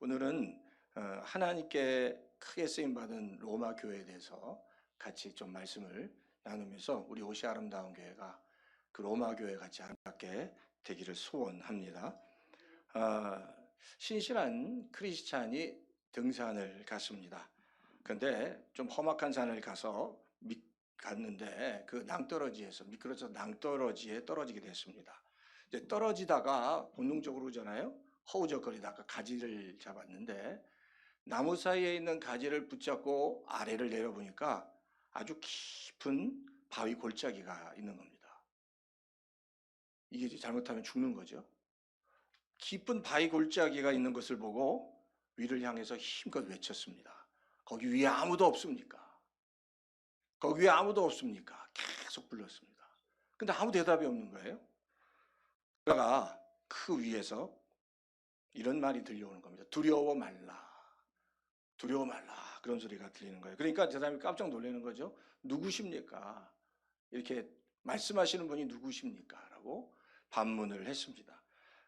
오늘은 하나님께 크게 쓰임받은 로마 교회에 대해서 같이 좀 말씀을 나누면서 우리 옷이 아름다운 교회가 그 로마 교회 같이 아름답게 되기를 소원합니다. 신실한 크리스찬이 등산을 갔습니다. 그런데 좀 험악한 산을 갔는데 그 낭떠러지에서 미끄러져 낭떠러지에 떨어지게 됐습니다. 이제 떨어지다가 본능적으로 그러잖아요. 허우적거리다가 가지를 잡았는데 나무 사이에 있는 가지를 붙잡고 아래를 내려보니까 아주 깊은 바위 골짜기가 있는 겁니다. 이게 잘못하면 죽는 거죠. 깊은 바위 골짜기가 있는 것을 보고 위를 향해서 힘껏 외쳤습니다. 거기 위에 아무도 없습니까? 거기 위에 아무도 없습니까? 계속 불렀습니다. 근데 아무 대답이 없는 거예요. 그러다가 그 위에서 이런 말이 들려오는 겁니다. 두려워 말라. 두려워 말라. 그런 소리가 들리는 거예요. 그러니까 저 사람이 깜짝 놀라는 거죠. 누구십니까? 이렇게 말씀하시는 분이 누구십니까? 라고 반문을 했습니다.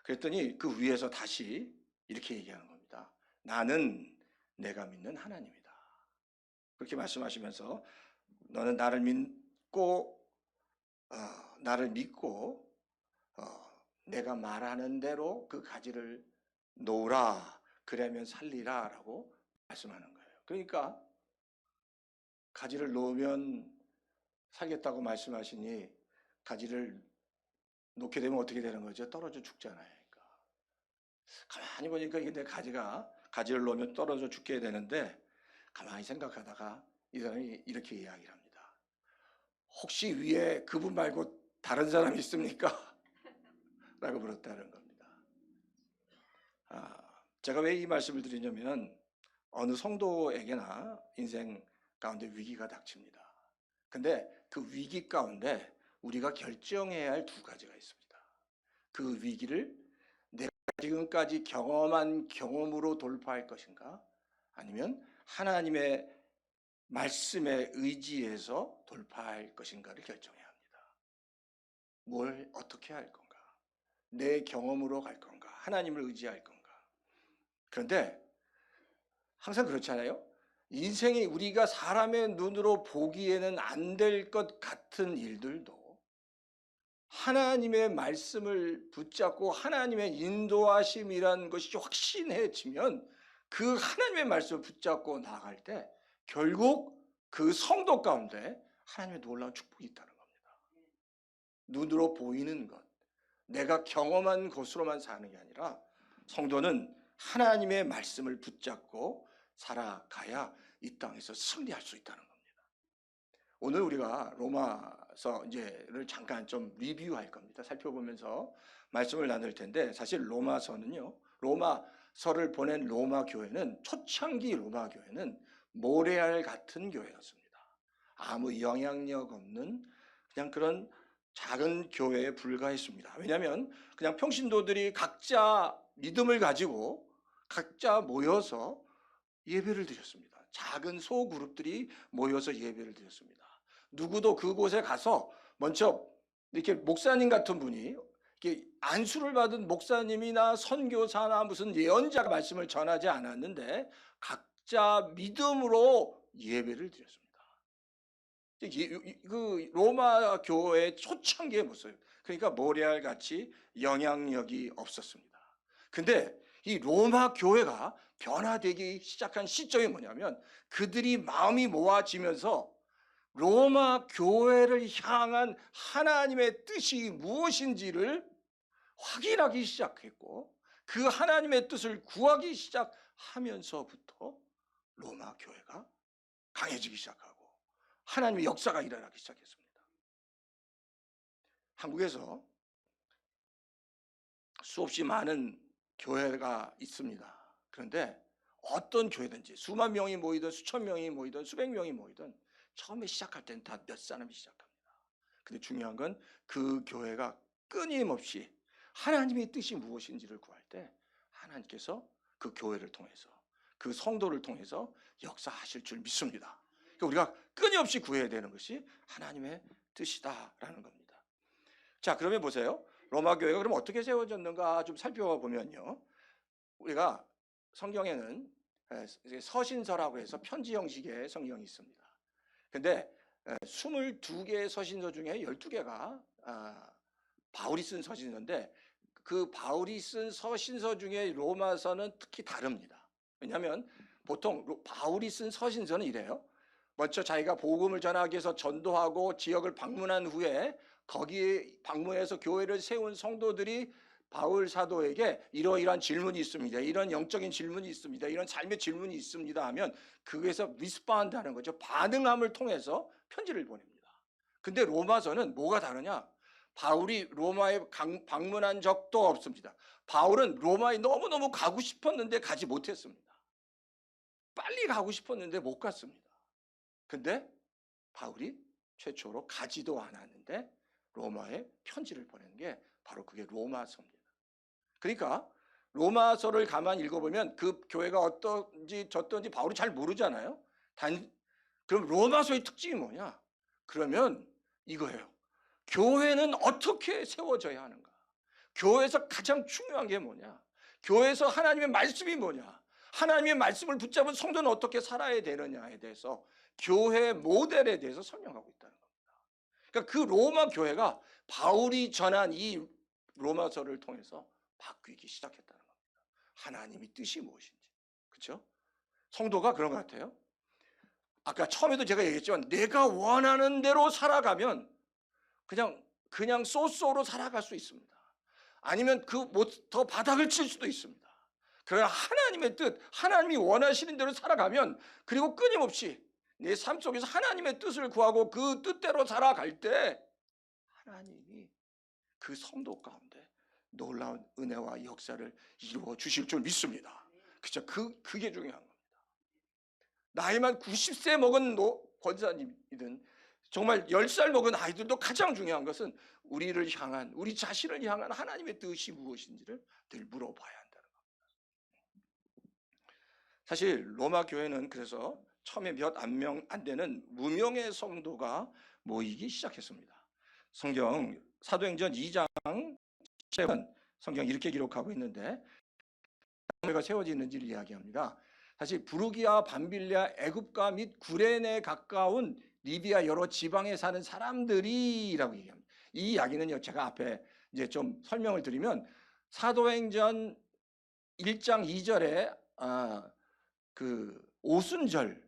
그랬더니 그 위에서 다시 이렇게 얘기하는 겁니다. 나는 내가 믿는 하나님이다. 그렇게 말씀하시면서 너는 나를 믿고 내가 말하는 대로 그 가지를 놓으라. 그러면 살리라 라고 말씀하는 거예요. 그러니까 가지를 놓으면 살겠다고 말씀하시니 가지를 놓게 되면 어떻게 되는 거죠? 떨어져 죽잖아요. 그러니까 가만히 보니까 이게 내 가지를 놓으면 떨어져 죽게 되는데 가만히 생각하다가 이 사람이 이렇게 이야기를 합니다. 혹시 위에 그분 말고 다른 사람이 있습니까? 라고 물었다는 겁니다. 제가 왜 이 말씀을 드리냐면 어느 성도에게나 인생 가운데 위기가 닥칩니다. 근데 그 위기 가운데 우리가 결정해야 할 두 가지가 있습니다. 그 위기를 내가 지금까지 경험한 경험으로 돌파할 것인가? 아니면 하나님의 말씀에 의지해서 돌파할 것인가를 결정해야 합니다. 뭘 어떻게 할 건가? 내 경험으로 갈 건가? 하나님을 의지할 건가? 그런데 항상 그렇잖아요. 인생이 우리가 사람의 눈으로 보기에는 안 될 것 같은 일들도 하나님의 말씀을 붙잡고 하나님의 인도하심이라는 것이 확신해지면 그 하나님의 말씀을 붙잡고 나아갈 때 결국 그 성도 가운데 하나님의 놀라운 축복이 있다는 겁니다. 눈으로 보이는 것, 내가 경험한 것으로만 사는 게 아니라 성도는 하나님의 말씀을 붙잡고 살아가야 이 땅에서 승리할 수 있다는 겁니다. 오늘 우리가 로마서를 잠깐 좀 리뷰할 겁니다. 살펴보면서 말씀을 나눌 텐데 사실 로마서를 보낸 로마 교회는 초창기 로마 교회는 모래알 같은 교회였습니다. 아무 영향력 없는 그냥 그런 작은 교회에 불과했습니다. 왜냐하면 그냥 평신도들이 각자 믿음을 가지고 각자 모여서 예배를 드렸습니다. 작은 소그룹들이 모여서 예배를 드렸습니다. 누구도 그곳에 가서 먼저 이렇게 목사님 같은 분이 이렇게 안수를 받은 목사님이나 선교사나 무슨 예언자가 말씀을 전하지 않았는데 각자 믿음으로 예배를 드렸습니다. 그 로마 교회의 초창기의 모습, 그러니까 모래알 같이 영향력이 없었습니다. 근데 이 로마 교회가 변화되기 시작한 시점이 뭐냐면 그들이 마음이 모아지면서 로마 교회를 향한 하나님의 뜻이 무엇인지를 확인하기 시작했고 그 하나님의 뜻을 구하기 시작하면서부터 로마 교회가 강해지기 시작하고 하나님의 역사가 일어나기 시작했습니다. 한국에서 수없이 많은 교회가 있습니다. 그런데 어떤 교회든지 수만 명이 모이든 수천 명이 모이든 수백 명이 모이든 처음에 시작할 때는 다 몇 사람이 시작합니다. 근데 중요한 건 그 교회가 끊임없이 하나님의 뜻이 무엇인지를 구할 때 하나님께서 그 교회를 통해서 그 성도를 통해서 역사하실 줄 믿습니다. 그러니까 우리가 끊임없이 구해야 되는 것이 하나님의 뜻이다라는 겁니다. 자, 그러면 보세요. 로마 교회가 그럼 어떻게 세워졌는가 좀 살펴보면요. 우리가 성경에는 서신서라고 해서 편지 형식의 성경이 있습니다. 근데 22개의 서신서 중에 12개가 바울이 쓴 서신서인데, 그 바울이 쓴 서신서 중에 로마서는 특히 다릅니다. 왜냐하면 보통 바울이 쓴 서신서는 이래요. 먼저 자기가 복음을 전하기 위해서 전도하고 지역을 방문한 후에 거기에 방문해서 교회를 세운 성도들이 바울 사도에게 이러이러한 질문이 있습니다, 이런 영적인 질문이 있습니다, 이런 삶의 질문이 있습니다 하면 그에서 리스폰드하는 거죠. 반응함을 통해서 편지를 보냅니다. 근데 로마서는 뭐가 다르냐? 바울이 로마에 방문한 적도 없습니다. 바울은 로마에 너무너무 가고 싶었는데 가지 못했습니다. 빨리 가고 싶었는데 못 갔습니다. 근데 바울이 최초로 가지도 않았는데 로마에 편지를 보낸 게 바로 그게 로마서입니다. 그러니까 로마서를 가만히 읽어보면 그 교회가 어떤지 저떤지 바울이 잘 모르잖아요. 그럼 로마서의 특징이 뭐냐? 그러면 이거예요. 교회는 어떻게 세워져야 하는가? 교회에서 가장 중요한 게 뭐냐? 교회에서 하나님의 말씀이 뭐냐? 하나님의 말씀을 붙잡은 성도는 어떻게 살아야 되느냐에 대해서 교회 모델에 대해서 설명하고 있다는 겁니다. 그러니까 그 로마 교회가 바울이 전한 이 로마서를 통해서 바뀌기 시작했다는 겁니다. 하나님의 뜻이 무엇인지. 그렇죠? 성도가 그런 것 같아요. 아까 처음에도 제가 얘기했지만 내가 원하는 대로 살아가면 그냥 쏘쏘로 살아갈 수 있습니다. 아니면 더 바닥을 칠 수도 있습니다. 그러나 하나님의 뜻, 하나님이 원하시는 대로 살아가면, 그리고 끊임없이 내 삶 속에서 하나님의 뜻을 구하고 그 뜻대로 살아갈 때 하나님이 그 성도 가운데 놀라운 은혜와 역사를 이루어 주실 줄 믿습니다. 그죠? 그게 중요한 겁니다. 나이만 90세 먹은 권사님이든 정말 10살 먹은 아이들도 가장 중요한 것은 우리 자신을 향한 하나님의 뜻이 무엇인지를 늘 물어봐야 한다는 겁니다. 사실 로마 교회는 그래서 처음에 몇 안 되는 무명의 성도가 모이기 시작했습니다. 성경 사도행전 2장 7은 성경 이렇게 기록하고 있는데, 교회가 세워지는지를 이야기합니다. 사실 부르기아, 밤빌리아, 애굽과 및 구레네에 가까운 리비아 여러 지방에 사는 사람들이라고 얘기합니다. 이 이야기는요, 제가 앞에 이제 좀 설명을 드리면 사도행전 1장 2절에 그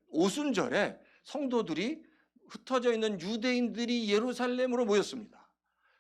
오순절에 성도들이 흩어져 있는 유대인들이 예루살렘으로 모였습니다.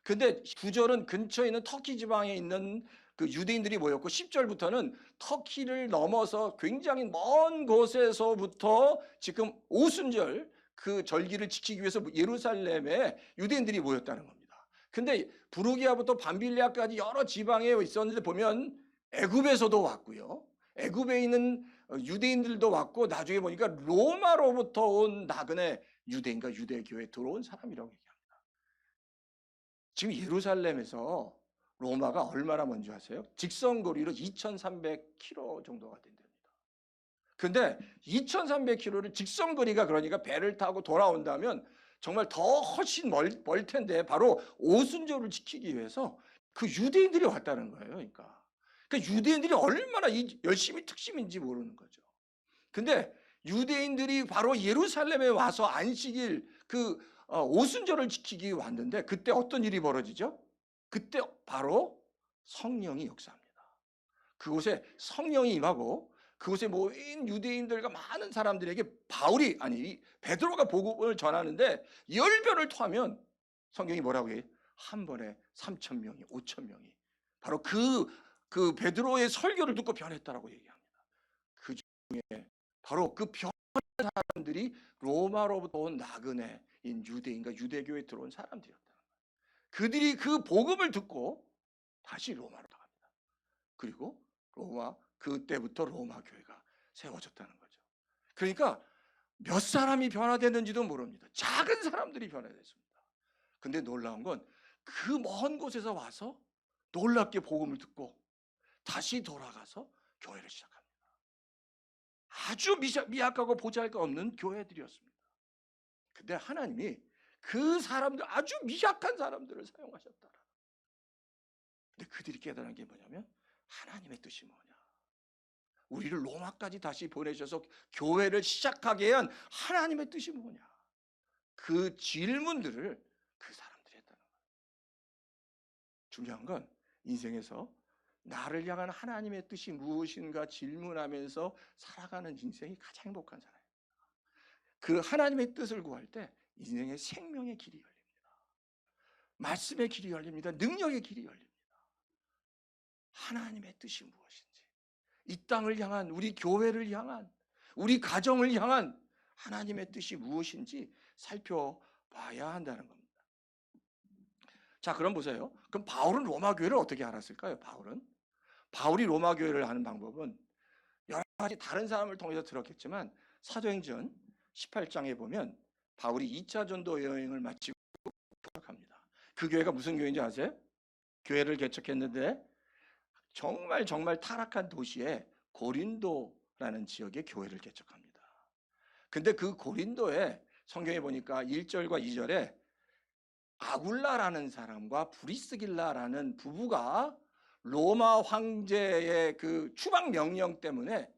근데 9절은 근처에 있는 터키 지방에 있는 그 유대인들이 모였고, 10절부터는 터키를 넘어서 굉장히 먼 곳에서부터 지금 오순절 그 절기를 지키기 위해서 예루살렘에 유대인들이 모였다는 겁니다. 근데 부르기아부터 밤빌리아까지 여러 지방에 있었는데 보면 애굽에서도 왔고요, 애굽에 있는 유대인들도 왔고, 나중에 보니까 로마로부터 온 나그네 유대인과 유대교회에 들어온 사람이라고 얘기합니다. 지금 예루살렘에서 로마가 얼마나 먼저 하세요? 직선거리로 2300km 정도가 된답니다. 근데 2300km를 직선거리가, 그러니까 배를 타고 돌아온다면 정말 더 훨씬 멀 텐데, 바로 오순절을 지키기 위해서 그 유대인들이 왔다는 거예요. 그러니까 유대인들이 얼마나 열심히 특심인지 모르는 거죠. 근데 유대인들이 바로 예루살렘에 와서 안식일 오순절을 지키기 왔는데, 그때 어떤 일이 벌어지죠? 그때 바로 성령이 역사합니다. 그곳에 성령이 임하고 그곳에 모인 유대인들과 많은 사람들에게 베드로가 복음을 전하는데, 열변을 토하면 성경이 뭐라고 해요? 한 번에 3,000명이 5,000명이 바로 그 베드로의 설교를 듣고 변했다라고 얘기합니다. 그 중에 바로 그 변한 사람들이 로마로부터 온 나그네인 유대인과 유대교에 들어온 사람들이었다는 거예요. 그들이 그 복음을 듣고 다시 로마로 갑니다. 그리고 그때부터 로마 교회가 세워졌다는 거죠. 그러니까 몇 사람이 변화됐는지도 모릅니다. 작은 사람들이 변화됐습니다. 근데 놀라운 건 그 먼 곳에서 와서 놀랍게 복음을 듣고 다시 돌아가서 교회를 시작합니다. 아주 미약하고 보잘것없는 교회들이었습니다. 근데 하나님이 그 사람들, 아주 미약한 사람들을 사용하셨다. 근데 그들이 깨달은 게 뭐냐면 하나님의 뜻이 뭐냐, 우리를 로마까지 다시 보내셔서 교회를 시작하게 한 하나님의 뜻이 뭐냐? 그 질문들을 그 사람들이 했다는 거예요. 중요한 건 인생에서 나를 향한 하나님의 뜻이 무엇인가 질문하면서 살아가는 인생이 가장 행복한 사람이에요. 그 하나님의 뜻을 구할 때 인생의 생명의 길이 열립니다. 말씀의 길이 열립니다. 능력의 길이 열립니다. 하나님의 뜻이 무엇인지, 이 땅을 향한, 우리 교회를 향한, 우리 가정을 향한 하나님의 뜻이 무엇인지 살펴봐야 한다는 겁니다. 자, 그럼 보세요. 그럼 바울은 로마 교회를 어떻게 알았을까요? 바울이 로마 교회를 하는 방법은 여러 가지 다른 사람을 통해서 들었겠지만 사도행전 18장에 보면 바울이 2차 전도 여행을 마치고 도착합니다. 그 교회가 무슨 교회인지 아세요? 교회를 개척했는데 정말 타락한 도시에 고린도라는 지역에 교회를 개척합니다. 근데 그 고린도에 성경에 보니까 1절과 2절에 아굴라라는 사람과 브리스길라라는 부부가 로마 황제의 그 추방 명령 때문에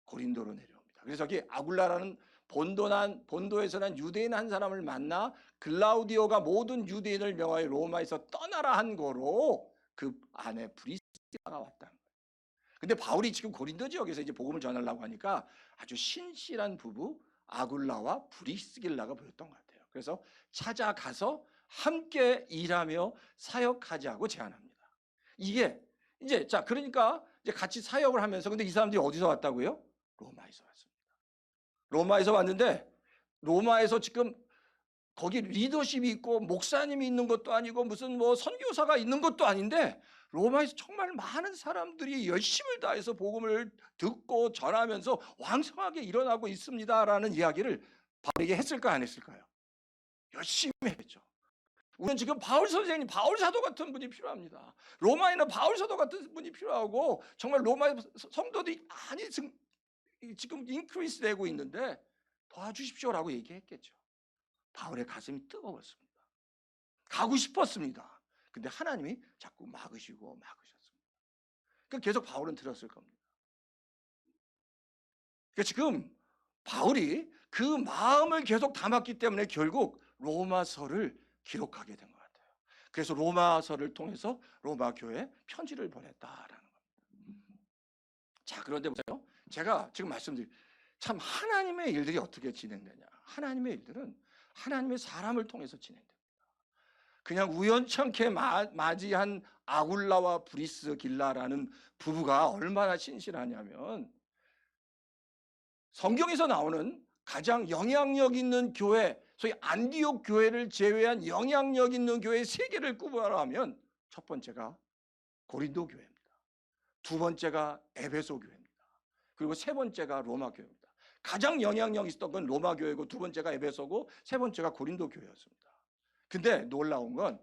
고린도로 내려옵니다. 그래서 여기 아굴라라는 본도에서 난 유대인 한 사람을 만나 글라우디오가 모든 유대인을 명하여 로마에서 떠나라 한 거로 그 안에 브리스길라가 왔다는 거예요. 근데 바울이 지금 고린도 지역에서 이제 복음을 전하려고 하니까 아주 신실한 부부 아굴라와 브리스길라가 보였던 것 같아요. 그래서 찾아가서 함께 일하며 사역하자고 제안합니다. 이게 이제 자 그러니까 이제 같이 사역을 하면서 근데 이 사람들이 어디서 왔다고요? 로마에서 왔습니다. 로마에서 왔는데 로마에서 지금 거기 리더십이 있고 목사님이 있는 것도 아니고 무슨 뭐 선교사가 있는 것도 아닌데 로마에서 정말 많은 사람들이 열심을 다해서 복음을 듣고 전하면서 왕성하게 일어나고 있습니다라는 이야기를 바울에게 했을까 안 했을까요? 열심히 했죠. 우리는 지금 바울 선생님, 바울 사도 같은 분이 필요합니다. 로마에는 바울 사도 같은 분이 필요하고 정말 로마의 성도들이 많이 지금 인크리스 되고 있는데 도와주십시오라고 얘기했겠죠. 바울의 가슴이 뜨거웠습니다. 가고 싶었습니다. 근데 하나님이 자꾸 막으셨습니다. 그러니까 계속 바울은 들었을 겁니다. 그러니까 지금 바울이 그 마음을 계속 담았기 때문에 결국 로마서를 기록하게 된 것 같아요. 그래서 로마서를 통해서 로마 교회에 편지를 보냈다라는 겁니다. 자, 그런데 보세요. 제가 지금 말씀드린 참 하나님의 일들이 어떻게 진행되냐. 하나님의 일들은 하나님의 사람을 통해서 진행됩니다. 그냥 우연찮게 맞이한 아굴라와 브리스길라라는 부부가 얼마나 신실하냐면 성경에서 나오는 가장 영향력 있는 교회, 소위 안디옥 교회를 제외한 영향력 있는 교회 3개를 꼽으라면 첫 번째가 고린도 교회입니다. 두 번째가 에베소 교회입니다. 그리고 세 번째가 로마 교회입니다. 가장 영향력 있었던 건 로마 교회고 두 번째가 에베소고 세 번째가 고린도 교회였습니다. 근데 놀라운 건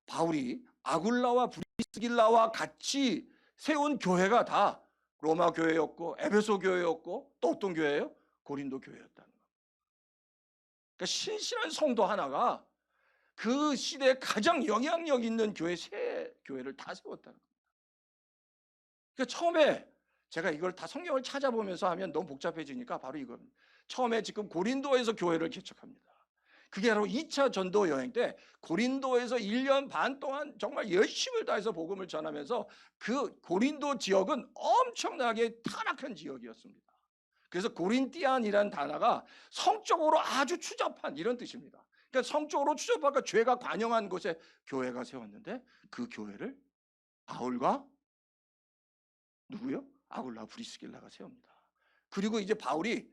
바울이 아굴라와 브리스길라와 같이 세운 교회가 다 로마 교회였고 에베소 교회였고 또 어떤 교회예요? 고린도 교회였다는 겁니다. 그러니까 신실한 성도 하나가 그 시대에 가장 영향력 있는 교회 3교회를 다 세웠다는 겁니다. 그러니까 처음에 제가 이걸 다 성경을 찾아보면서 하면 너무 복잡해지니까 바로 이겁니다. 처음에 지금 고린도에서 교회를 개척합니다. 그게 바로 2차 전도 여행 때 고린도에서 1년 반 동안 정말 열심을 다해서 복음을 전하면서 그 고린도 지역은 엄청나게 타락한 지역이었습니다. 그래서 고린티안이라는 단어가 성적으로 아주 추잡한 이런 뜻입니다. 그러니까 성적으로 추잡하고 죄가 관영한 곳에 교회가 세웠는데 그 교회를 바울과 누구요? 아굴라 브리스길라가 세웁니다. 그리고 이제 바울이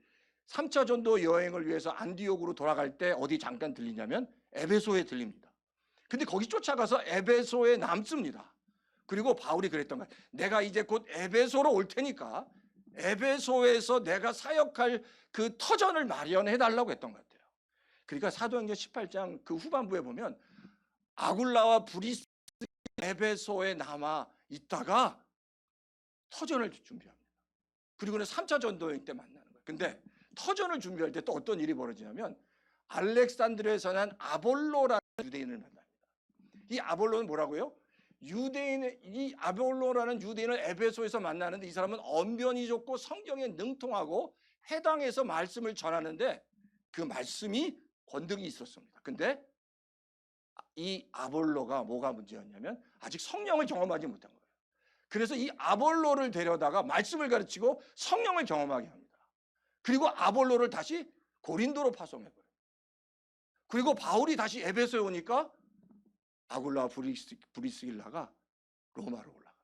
3차 전도 여행을 위해서 안디옥으로 돌아갈 때 어디 잠깐 들리냐면 에베소에 들립니다. 근데 거기 쫓아가서 에베소에 남습니다. 그리고 바울이 그랬던 거예요. 내가 이제 곧 에베소로 올 테니까 에베소에서 내가 사역할 그 터전을 마련해 달라고 했던 것 같아요. 그러니까 사도행전 18장 그 후반부에 보면 아굴라와 브리스 에베소에 남아 있다가 터전을 준비합니다. 그리고는 3차 전도 여행 때 만나는 거예요. 근데 터전을 준비할 때 또 어떤 일이 벌어지냐면 알렉산드리아에서 난 아볼로라는 유대인을 만납니다. 이 아볼로는 뭐라고요? 유대인의 이 아볼로라는 유대인을 에베소에서 만나는데 이 사람은 언변이 좋고 성경에 능통하고 해당해서 말씀을 전하는데 그 말씀이 권능이 있었습니다. 근데 이 아볼로가 뭐가 문제였냐면 아직 성령을 경험하지 못한 거예요. 그래서 이 아볼로를 데려다가 말씀을 가르치고 성령을 경험하게 합니다. 그리고 아볼로를 다시 고린도로 파송해버려요. 그리고 바울이 다시 에베소에 오니까 아굴라 브리스길라가 로마로 올라갑니다.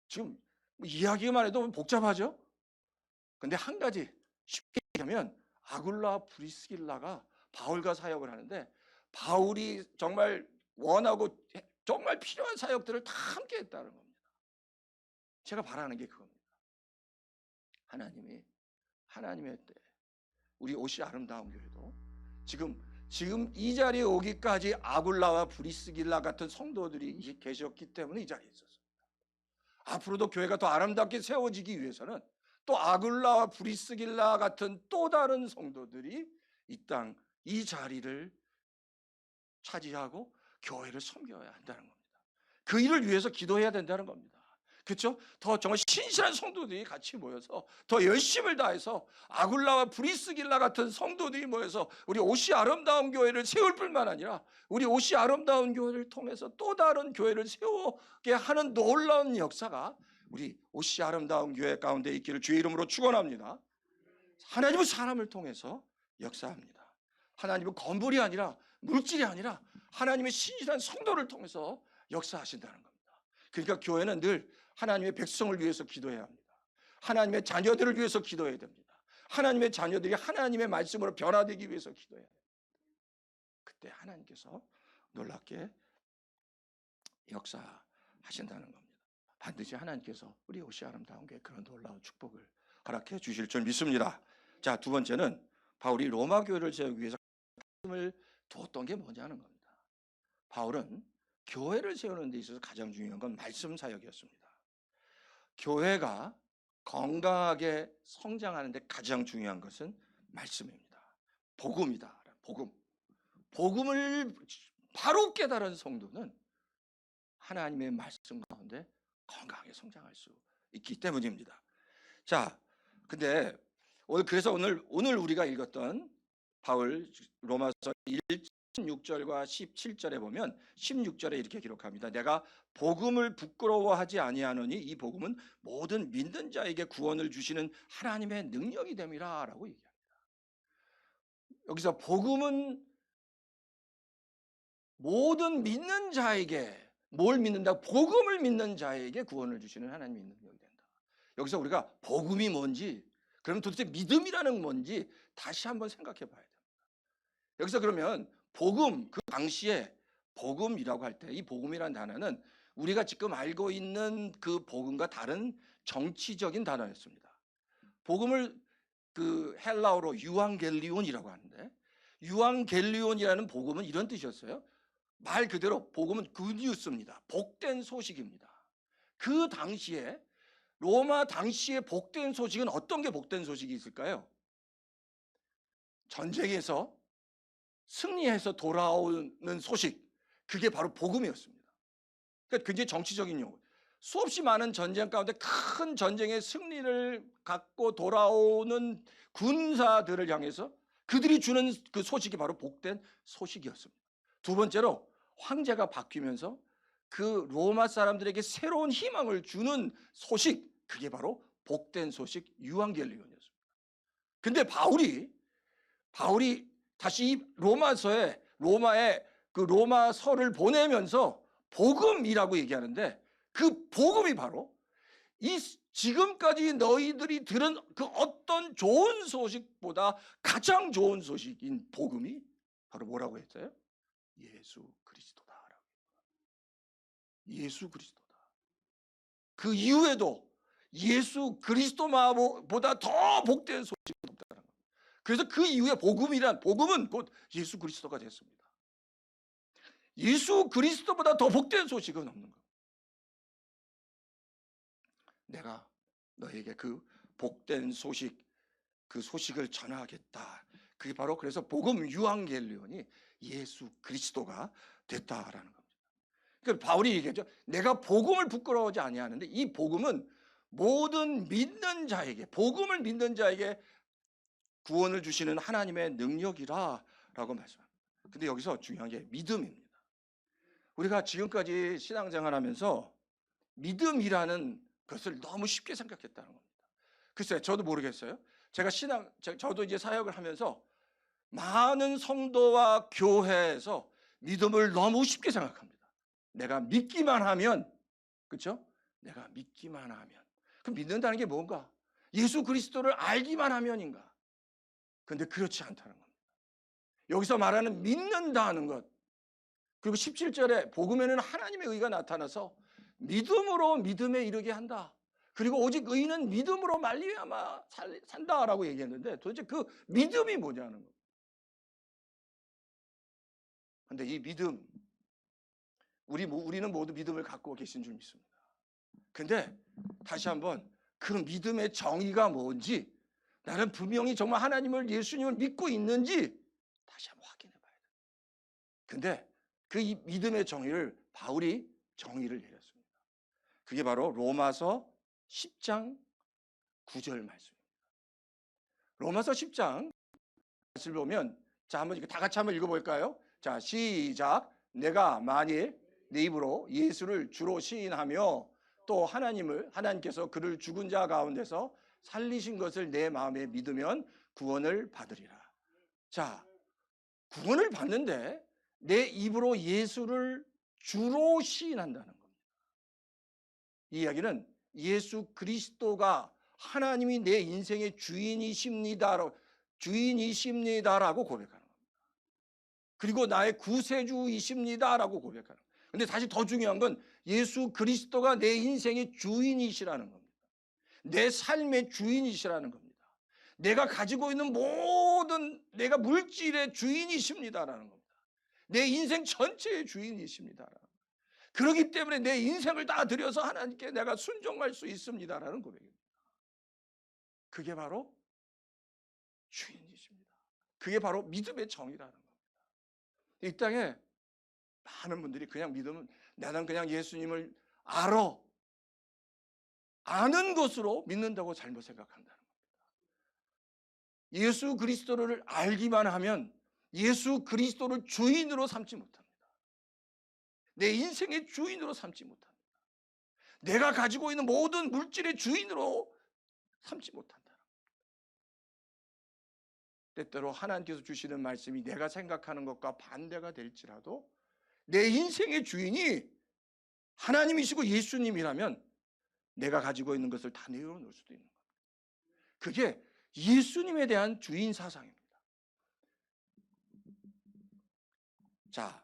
지금 이야기만 해도 복잡하죠? 근데 한 가지 쉽게 얘기하면 아굴라 브리스길라가 바울과 사역을 하는데 바울이 정말 원하고 정말 필요한 사역들을 다 함께 했다는 겁니다. 제가 바라는 게 그겁니다. 하나님의 때 우리 옷이 아름다운 교회도 지금 이 자리에 오기까지 아굴라와 브리스길라 같은 성도들이 계셨기 때문에 이 자리에 있었습니다. 앞으로도 교회가 더 아름답게 세워지기 위해서는 또 아굴라와 브리스길라 같은 또 다른 성도들이 이 자리를 차지하고 교회를 섬겨야 한다는 겁니다. 그 일을 위해서 기도해야 된다는 겁니다. 그렇죠? 더 정말 신실한 성도들이 같이 모여서 더 열심을 다해서 아굴라와 브리스길라 같은 성도들이 모여서 우리 옷이 아름다운 교회를 세울 뿐만 아니라 우리 옷이 아름다운 교회를 통해서 또 다른 교회를 세우게 하는 놀라운 역사가 우리 옷이 아름다운 교회 가운데 있기를 주의 이름으로 축원합니다. 하나님은 사람을 통해서 역사합니다. 하나님은 건물이 아니라 물질이 아니라 하나님의 신실한 성도를 통해서 역사하신다는 겁니다. 그러니까 교회는 늘 하나님의 백성을 위해서 기도해야 합니다. 하나님의 자녀들을 위해서 기도해야 됩니다. 하나님의 자녀들이 하나님의 말씀으로 변화되기 위해서 기도해야 됩니다. 그때 하나님께서 놀랍게 역사하신다는 겁니다. 반드시 하나님께서 우리 옷이 아름다운 게 그런 놀라운 축복을 허락해 주실 줄 믿습니다. 자, 두 번째는 바울이 로마 교회를 세우기 위해서 말씀을 두었던 게 뭐냐는 겁니다. 바울은 교회를 세우는 데 있어서 가장 중요한 건 말씀 사역이었습니다. 교회가 건강하게 성장하는 데 가장 중요한 것은 말씀입니다. 복음이다. 복음을 바로 깨달은 성도는 하나님의 말씀 가운데 건강하게 성장할 수 있기 때문입니다. 자, 근데 오늘 우리가 읽었던 바울 로마서 16절과 17절에 보면 16절에 이렇게 기록합니다. 내가 복음을 부끄러워하지 아니하노니 이 복음은 모든 믿는 자에게 구원을 주시는 하나님의 능력이 됨이라 라고 얘기합니다. 여기서 복음은 모든 믿는 자에게 뭘 믿는다? 복음을 믿는 자에게 구원을 주시는 하나님의 능력이 된다. 여기서 우리가 복음이 뭔지, 그럼 도대체 믿음이라는 뭔지 다시 한번 생각해 봐야 됩니다. 여기서 그러면 복음, 그 당시에 복음이라고 할 때 이 복음이라는 단어는 우리가 지금 알고 있는 그 복음과 다른 정치적인 단어였습니다. 복음을 그 헬라어로 유앙겔리온이라고 하는데, 유앙겔리온이라는 복음은 이런 뜻이었어요. 말 그대로 복음은 굿뉴스입니다. 복된 소식입니다. 그 당시에 로마 당시의 복된 소식은 어떤 게 복된 소식이 있을까요? 전쟁에서 승리해서 돌아오는 소식, 그게 바로 복음이었습니다. 그러니까 굉장히 정치적인 용어. 수없이 많은 전쟁 가운데 큰 전쟁의 승리를 갖고 돌아오는 군사들을 향해서 그들이 주는 그 소식이 바로 복된 소식이었습니다. 두 번째로 황제가 바뀌면서 그 로마 사람들에게 새로운 희망을 주는 소식, 그게 바로 복된 소식 유앙겔리온이었습니다. 근데 바울이 다시 로마에 그 로마서를 보내면서 복음이라고 얘기하는데 그 복음이 바로 이 지금까지 너희들이 들은 그 어떤 좋은 소식보다 가장 좋은 소식인 복음이 바로 뭐라고 했어요? 예수 그리스도다라고. 예수 그리스도다. 그 이후에도 예수 그리스도보다 더 복된 소식이 없다는 겁니다. 그래서 그 이후에 복음은 곧 예수 그리스도가 됐습니다. 예수 그리스도보다 더 복된 소식은 없는 겁니다. 내가 너에게 그 복된 소식, 그 소식을 전하겠다. 그게 바로 그래서 복음 유앙겔리온이 예수 그리스도가 됐다라는 겁니다. 그러니까 바울이 얘기하죠. 내가 복음을 부끄러워하지 아니하는데 이 복음은 모든 믿는 자에게, 복음을 믿는 자에게 구원을 주시는 하나님의 능력이라 라고 말씀합니다. 근데 여기서 중요한 게 믿음입니다. 우리가 지금까지 신앙생활하면서 믿음이라는 것을 너무 쉽게 생각했다는 겁니다. 글쎄요, 저도 모르겠어요. 저도 이제 사역을 하면서 많은 성도와 교회에서 믿음을 너무 쉽게 생각합니다. 내가 믿기만 하면, 그렇죠? 내가 믿기만 하면. 그럼 믿는다는 게 뭔가? 예수 그리스도를 알기만 하면인가? 근데 그렇지 않다는 겁니다. 여기서 말하는 믿는다는 것, 그리고 17절에 복음에는 하나님의 의가 나타나서 믿음으로 믿음에 이르게 한다. 그리고 오직 의인은 믿음으로 말미암아 산다라고 얘기했는데 도대체 그 믿음이 뭐냐는 거예요. 근데 이 믿음, 우리는 모두 믿음을 갖고 계신 줄 믿습니다. 근데 다시 한번 그 믿음의 정의가 뭔지, 나는 분명히 정말 하나님을, 예수님을 믿고 있는지 다시 한번 확인해 봐야 돼요. 근데 그 이 믿음의 정의를 바울이 정의를 내렸습니다. 그게 바로 로마서 10장 9절 말씀입니다. 로마서 10장 말씀을 보면, 자, 한번 다 같이 한번 읽어볼까요? 자, 시작. 내가 만일 내 입으로 예수를 주로 시인하며 또 하나님께서 그를 죽은 자 가운데서 살리신 것을 내 마음에 믿으면 구원을 받으리라. 자, 구원을 받는데 내 입으로 예수를 주로 시인한다는 겁니다. 이 이야기는 예수 그리스도가 하나님이 내 인생의 주인이십니다라고 고백하는 겁니다. 그리고 나의 구세주이십니다라고 고백하는 겁니다. 근데 사실 더 중요한 건 예수 그리스도가 내 인생의 주인이시라는 겁니다. 내 삶의 주인이시라는 겁니다. 내가 가지고 있는 모든, 내가 물질의 주인이십니다라는 겁니다. 내 인생 전체의 주인이십니다. 그렇기 때문에 내 인생을 다 드려서 하나님께 내가 순종할 수 있습니다라는 고백입니다. 그게 바로 주인이십니다. 그게 바로 믿음의 정의라는 겁니다. 이 땅에 많은 분들이 그냥 믿으면 나는 그냥 예수님을 아는 것으로 믿는다고 잘못 생각한다는 겁니다. 예수 그리스도를 알기만 하면 예수 그리스도를 주인으로 삼지 못합니다. 내 인생의 주인으로 삼지 못합니다. 내가 가지고 있는 모든 물질의 주인으로 삼지 못한다. 때때로 하나님께서 주시는 말씀이 내가 생각하는 것과 반대가 될지라도 내 인생의 주인이 하나님이시고 예수님이라면 내가 가지고 있는 것을 다 내어놓을 수도 있는 겁니다. 그게 예수님에 대한 주인 사상입니다. 자,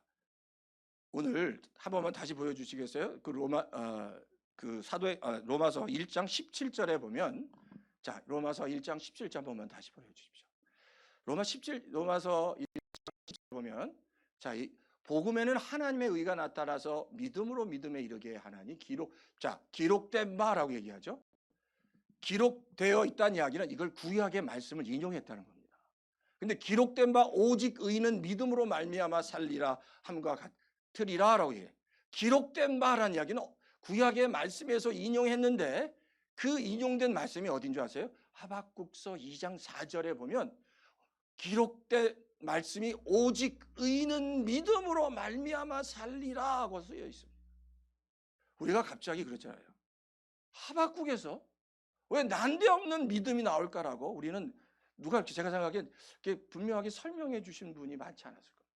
오늘 한 번만 다시 보여주시겠어요? 로마서 1장 17절에 보면, 자, 로마서 1장 17절 한 번만 다시 보여주십시오. 로마서 1장 보면, 자, 이 복음에는 하나님의 의가 나타나서 믿음으로 믿음에 이르게 하나니 기록된 바라고 얘기하죠. 기록되어 있다는 이야기는 이걸 구약의 말씀을 인용했다는 겁니다. 근데 기록된 바 오직 의인은 믿음으로 말미암아 살리라 함과 같으리라라고 얘기해요. 기록된 바라는 이야기는 구약의 말씀에서 인용했는데 그 인용된 말씀이 어딘 줄 아세요? 하박국서 2장 4절에 보면 기록된 말씀이 오직 의인은 믿음으로 말미암아 살리라고 쓰여 있습니다. 우리가 갑자기 그렇잖아요. 하박국에서 왜 난데없는 믿음이 나올까라고 우리는 제가 생각하기엔 분명하게 설명해 주신 분이 많지 않았을 겁니다.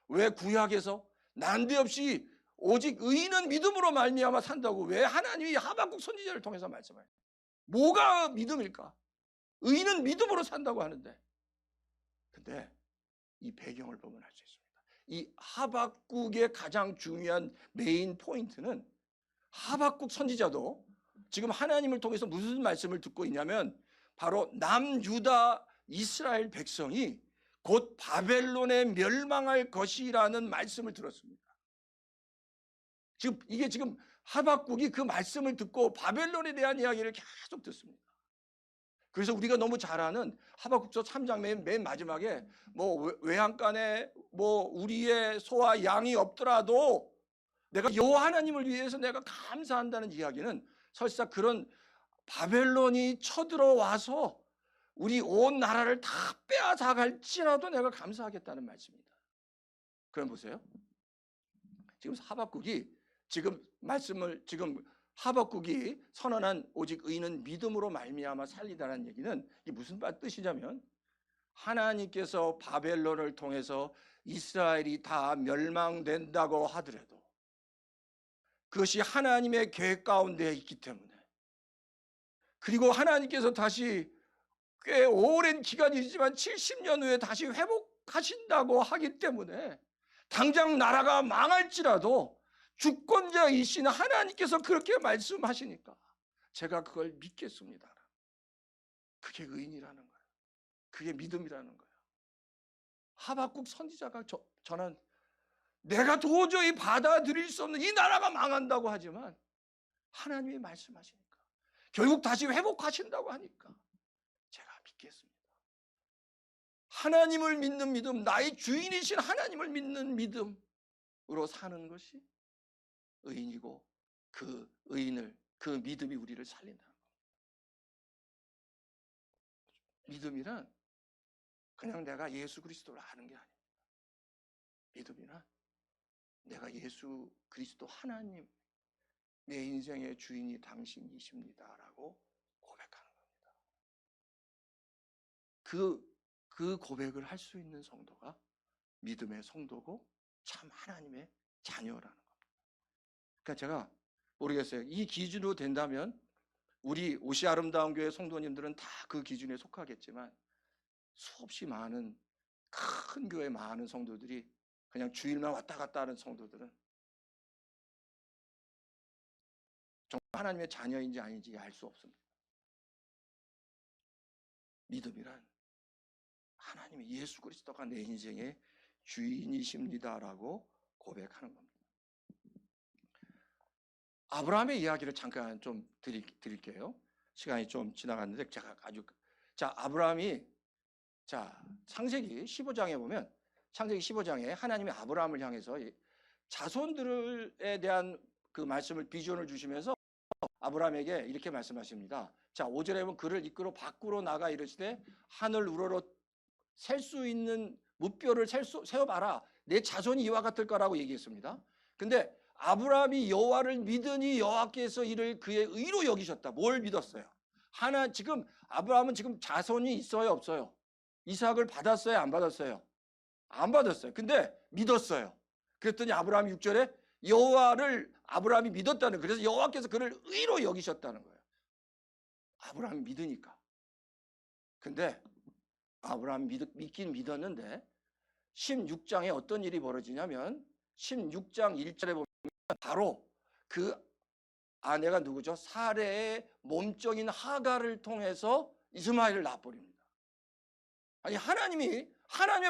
왜 구약에서 난데없이 오직 의인은 믿음으로 말미암아 산다고 왜 하나님이 하박국 선지자를 통해서 말씀해요? 뭐가 믿음일까? 의인은 믿음으로 산다고 하는데, 근데 이 배경을 보면 알 수 있습니다. 이 하박국의 가장 중요한 메인 포인트는 하박국 선지자도 지금 하나님을 통해서 무슨 말씀을 듣고 있냐면 바로 남유다 이스라엘 백성이 곧 바벨론에 멸망할 것이라는 말씀을 들었습니다. 지금 하박국이 그 말씀을 듣고 바벨론에 대한 이야기를 계속 듣습니다. 그래서 우리가 너무 잘 아는 하박국서 3장 맨 마지막에 외양간에 우리의 소와 양이 없더라도 내가 여호와 하나님을 위해서 내가 감사한다는 이야기는 설사 그런 바벨론이 쳐들어와서 우리 온 나라를 다 빼앗아 갈지라도 내가 감사하겠다는 말씀입니다. 그럼 보세요. 지금 하박국이 하박국이 선언한 오직 의인은 믿음으로 말미암아 살리다라는 얘기는 이게 무슨 뜻이냐면, 하나님께서 바벨론을 통해서 이스라엘이 다 멸망된다고 하더라도 그것이 하나님의 계획 가운데 있기 때문에, 그리고 하나님께서 다시 꽤 오랜 기간이지만 70년 후에 다시 회복하신다고 하기 때문에 당장 나라가 망할지라도 주권자이신 하나님께서 그렇게 말씀하시니까 제가 그걸 믿겠습니다. 그게 의인이라는 거예요. 그게 믿음이라는 거예요. 하박국 선지자가 전한, 내가 도저히 받아들일 수 없는 이 나라가 망한다고 하지만 하나님이 말씀하시니까, 결국 다시 회복하신다고 하니까 제가 믿겠습니다. 하나님을 믿는 믿음, 나의 주인이신 하나님을 믿는 믿음으로 사는 것이 의인이고, 그 의인을, 그 믿음이 우리를 살린다는 겁니다. 믿음이란 그냥 내가 예수 그리스도를 아는 게 아닙니다. 믿음이란 내가 예수 그리스도 하나님, 내 인생의 주인이 당신이십니다라고 고백하는 겁니다. 그 고백을 할 수 있는 성도가 믿음의 성도고 참 하나님의 자녀라는 겁니다. 그러니까 제가 모르겠어요. 이 기준으로 된다면 우리 옷이 아름다운 교회 성도님들은 다 그 기준에 속하겠지만, 수없이 많은 큰 교회 많은 성도들이 그냥 주일만 왔다 갔다 하는 성도들은 정말 하나님의 자녀인지 아닌지 알 수 없습니다. 믿음이란 하나님의 예수 그리스도가 내 인생의 주인이십니다라고 고백하는 겁니다. 아브라함의 이야기를 잠깐 좀 드릴게요. 시간이 좀 지나갔는데 아브라함이 창세기 15장에 보면, 창세기 15장에 하나님이 아브라함을 향해서 자손들에 대한 그 말씀을, 비전을 주시면서 아브라함에게 이렇게 말씀하십니다. 5절에 보면 그를 이끌어 밖으로 나가 이르시되 하늘 우러러 셀 수 있는 무뼈를 세어봐라. 내 자손이 이와 같을 거라고 얘기했습니다. 근데 아브라함이 여호와를 믿으니 여호와께서 이를 그의 의로 여기셨다. 뭘 믿었어요? 지금 아브라함은 지금 자손이 있어요, 없어요? 이삭을 받았어요, 안 받았어요? 안 받았어요. 근데 믿었어요. 그랬더니 아브라함이 6절에 여호와를 아브라함이 믿었다는, 그래서 여호와께서 그를 의로 여기셨다는 거예요. 아브라함이 믿으니까. 근데 아브라함 믿긴 믿었는데 16장에 어떤 일이 벌어지냐면, 16장 1절에 보면 바로 그 아내가 누구죠? 사레의 몸종인 하갈을 통해서 이스마엘을 낳아버립니다. 아니, 하나님의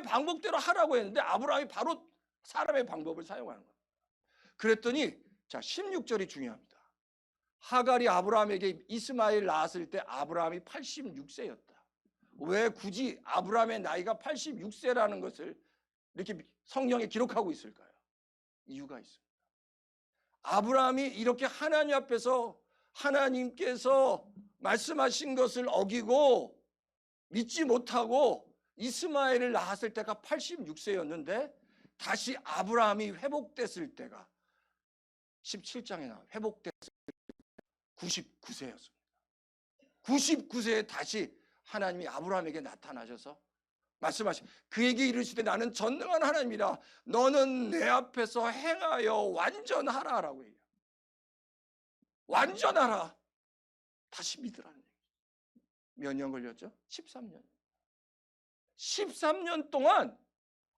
방법대로 하라고 했는데 아브라함이 바로 사람의 방법을 사용하는 거예요. 그랬더니 16절이 중요합니다. 하갈이 아브라함에게 이스마엘 낳았을 때 아브라함이 86세였다. 왜 굳이 아브라함의 나이가 86세라는 것을 이렇게 성경에 기록하고 있을까요? 이유가 있습니다. 아브라함이 이렇게 하나님 앞에서 하나님께서 말씀하신 것을 어기고 믿지 못하고 이스마엘을 낳았을 때가 86세였는데 다시 아브라함이 회복됐을 때가 17장에 나와요. 회복됐을 때 99세였습니다. 99세에 다시 하나님이 아브라함에게 나타나셔서 말씀하시, 그에게 이르시되 나는 전능한 하나님이라 너는 내 앞에서 행하여 완전하라라고 얘기해요. 완전하라. 다시 믿으라는 얘기죠. 몇 년 걸렸죠? 13년. 13년 동안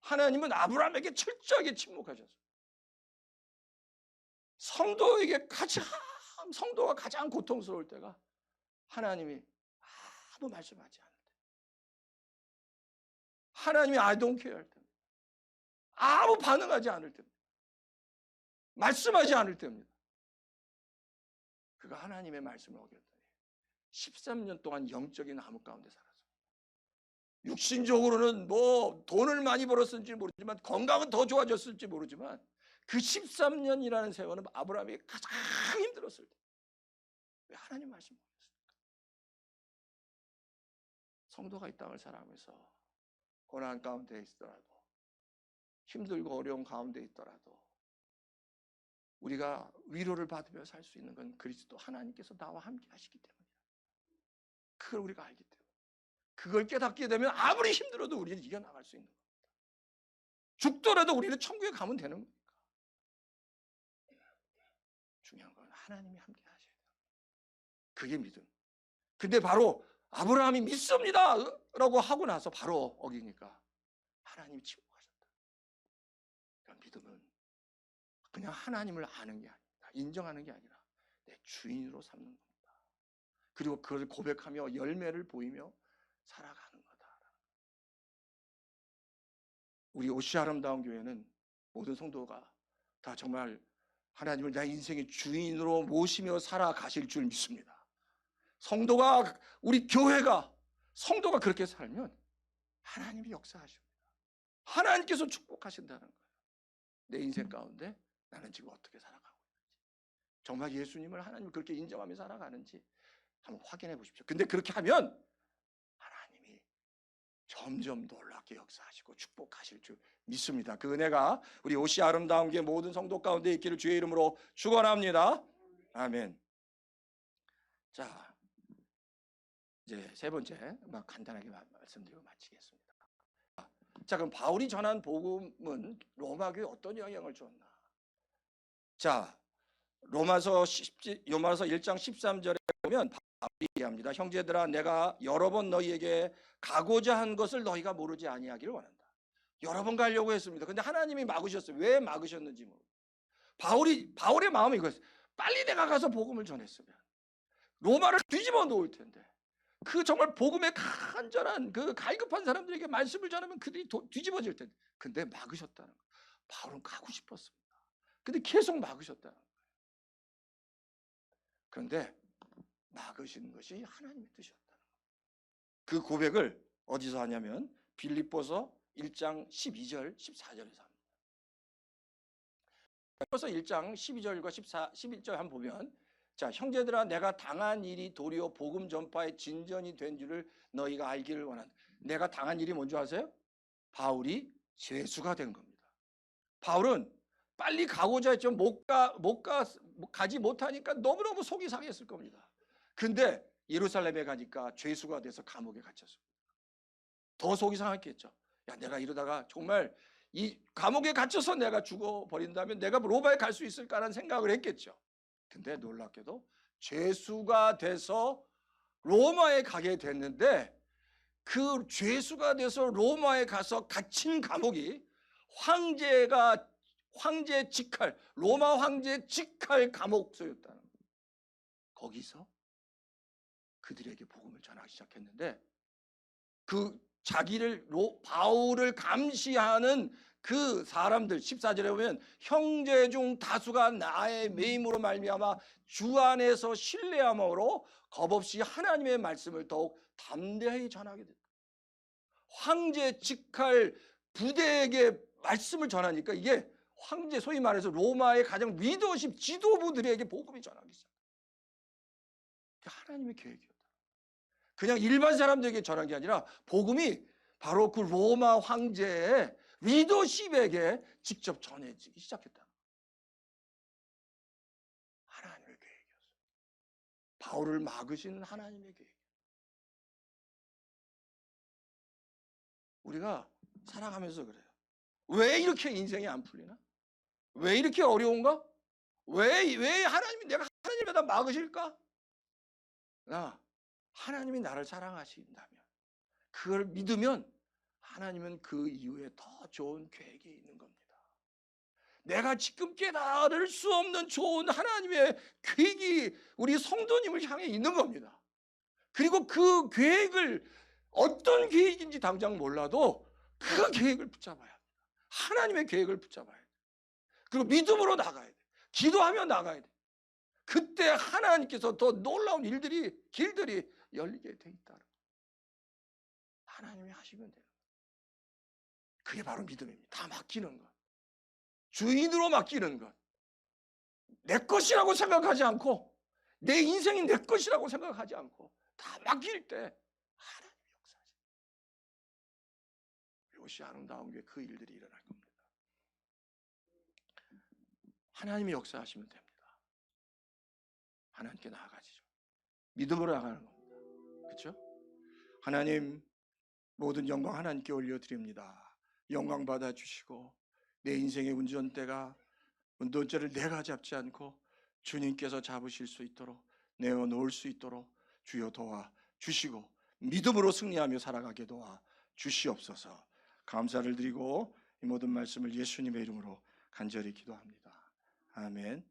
하나님은 아브라함에게 철저하게 침묵하셨어요. 성도가 가장 고통스러울 때가 하나님이 아무 말씀하지 않을 때, 하나님이 I don't care 할 때입니다. 아무 반응하지 않을 때입니다. 말씀하지 않을 때입니다. 그가 하나님의 말씀을 어겼더니 13년 동안 영적인 암흑 가운데 살았습니다. 육신적으로는 뭐 돈을 많이 벌었을지 모르지만, 건강은 더 좋아졌을지 모르지만, 그 13년이라는 세월은 아브라함이 가장 힘들었을 때. 왜 하나님 말씀 모르겠습니까? 성도가 이 땅을 살아가면서 고난 가운데 있더라도, 힘들고 어려운 가운데 있더라도 우리가 위로를 받으며 살 수 있는 건 그리스도 하나님께서 나와 함께 하시기 때문이야. 그걸 우리가 알기 때문에, 그걸 깨닫게 되면 아무리 힘들어도 우리는 이겨나갈 수 있는 겁니다. 죽더라도 우리는 천국에 가면 되는 거니까. 중요한 건 하나님이 함께 하셔야 돼요. 그게 믿음. 근데 바로 아브라함이 믿습니다 라고 하고 나서 바로 어기니까 하나님이 침묵하셨다. 그러니까 믿음은 그냥 하나님을 아는 게 아니다, 인정하는 게 아니라 내 주인으로 삼는 겁니다. 그리고 그걸 고백하며 열매를 보이며 살아가는 거다. 우리 오시 아름다운 교회는 모든 성도가 다 정말 하나님을 내 인생의 주인으로 모시며 살아가실 줄 믿습니다. 성도가, 우리 교회가, 성도가 그렇게 살면 하나님이 역사하십니다. 하나님께서 축복하신다는 거예요. 내 인생 가운데 나는 지금 어떻게 살아가고 있는지, 정말 예수님을 하나님을 그렇게 인정하며 살아가는지 한번 확인해 보십시오. 근데 그렇게 하면 하나님이 점점 놀랍게 역사하시고 축복하실 줄 믿습니다. 그 은혜가 우리 오시 아름다운 게 모든 성도 가운데 있기를 주의 이름으로 축원합니다. 아멘. 자, 이제 세 번째 간단하게 말씀드리고 마치겠습니다. 자, 그럼 바울이 전한 복음은 로마 교회에 어떤 영향을 줬나? 자, 로마서 1장 13절에 보면 바울이 얘기합니다. 형제들아, 내가 여러 번 너희에게 가고자 한 것을 너희가 모르지 아니하기를 원한다. 여러 번 가려고 했습니다. 근데 하나님이 막으셨어요. 왜 막으셨는지 모르고. 바울의 마음이 이거였어요. 빨리 내가 가서 복음을 전했으면 로마를 뒤집어 놓을 텐데, 그 정말 복음의 간절한 그 갈급한 사람들에게 말씀을 전하면 그들이 뒤집어질 텐데, 근데 막으셨다는 거예요. 바울은 가고 싶었습니다. 근데 계속 막으셨다는 거예요. 그런데 막으신 것이 하나님의 뜻이었다는 거예요. 그 고백을 어디서 하냐면 빌립보서 1장 12절 14절에서 합니다. 빌립보서 1장 12절과 11절 한번 보면, 자, 형제들아, 내가 당한 일이 도리어 복음 전파의 진전이 된 줄을 너희가 알기를 원한다. 내가 당한 일이 뭔지 아세요? 바울이 죄수가 된 겁니다. 바울은 빨리 가고자 했죠. 가지 못하니까 너무너무 속이 상했을 겁니다. 근데 예루살렘에 가니까 죄수가 돼서 감옥에 갇혔습니다. 더 속이 상했겠죠. 야, 내가 이러다가 정말 이 감옥에 갇혀서 내가 죽어버린다면 내가 로마에 갈 수 있을까라는 생각을 했겠죠. 근데 놀랍게도 죄수가 돼서 로마에 가게 됐는데, 그 죄수가 돼서 로마에 가서 갇힌 감옥이 황제 직할, 로마 황제 직할 감옥소였다는 거예요. 거기서 그들에게 복음을 전하기 시작했는데, 그 바울을 감시하는 그 사람들, 14절에 보면 형제 중 다수가 나의 매임으로 말미암아 주 안에서 신뢰함으로 겁없이 하나님의 말씀을 더욱 담대히 전하게 됐다. 황제 직할 부대에게 말씀을 전하니까 이게 황제, 소위 말해서 로마의 가장 리더십 지도부들에게 복음이 전하기 시작합니다. 하나님의 계획이었다. 그냥 일반 사람들에게 전한 게 아니라 복음이 바로 그 로마 황제의 리더십에게 직접 전해지기 시작했다. 하나님의 계획이었어요. 바울을 막으시는 하나님의 계획. 우리가 살아가면서 그래요. 왜 이렇게 인생이 안 풀리나? 왜 이렇게 어려운가? 왜 하나님이, 내가 하나님에다 막으실까? 하나님이 나를 사랑하신다면, 그걸 믿으면 하나님은 그 이후에 더 좋은 계획이 있는 겁니다. 내가 지금 깨달을 수 없는 좋은 하나님의 계획이 우리 성도님을 향해 있는 겁니다. 그리고 그 계획을, 어떤 계획인지 당장 몰라도 그 계획을 붙잡아야 합니다. 하나님의 계획을 붙잡아야 돼요. 그리고 믿음으로 나가야 돼요. 기도하며 나가야 돼요. 그때 하나님께서 더 놀라운 길들이 열리게 돼 있다. 하나님이 하시면 돼요. 그게 바로 믿음입니다. 다 맡기는 것. 주인으로 맡기는 것, 내 것이라고 생각하지 않고, 내 인생이 내 것이라고 생각하지 않고 다 맡길 때 하나님이 역사하십니다. 이것이 아름다운 게 그 일들이 일어날 겁니다. 하나님이 역사하시면 됩니다. 하나님께 나아가시죠. 믿음으로 나가는 겁니다. 그렇죠? 하나님, 모든 영광 하나님께 올려드립니다. 영광 받아주시고 내 인생의 운전대를 내가 잡지 않고 주님께서 잡으실 수 있도록 내어놓을 수 있도록 주여 도와주시고 믿음으로 승리하며 살아가게 도와주시옵소서. 감사를 드리고 이 모든 말씀을 예수님의 이름으로 간절히 기도합니다. 아멘.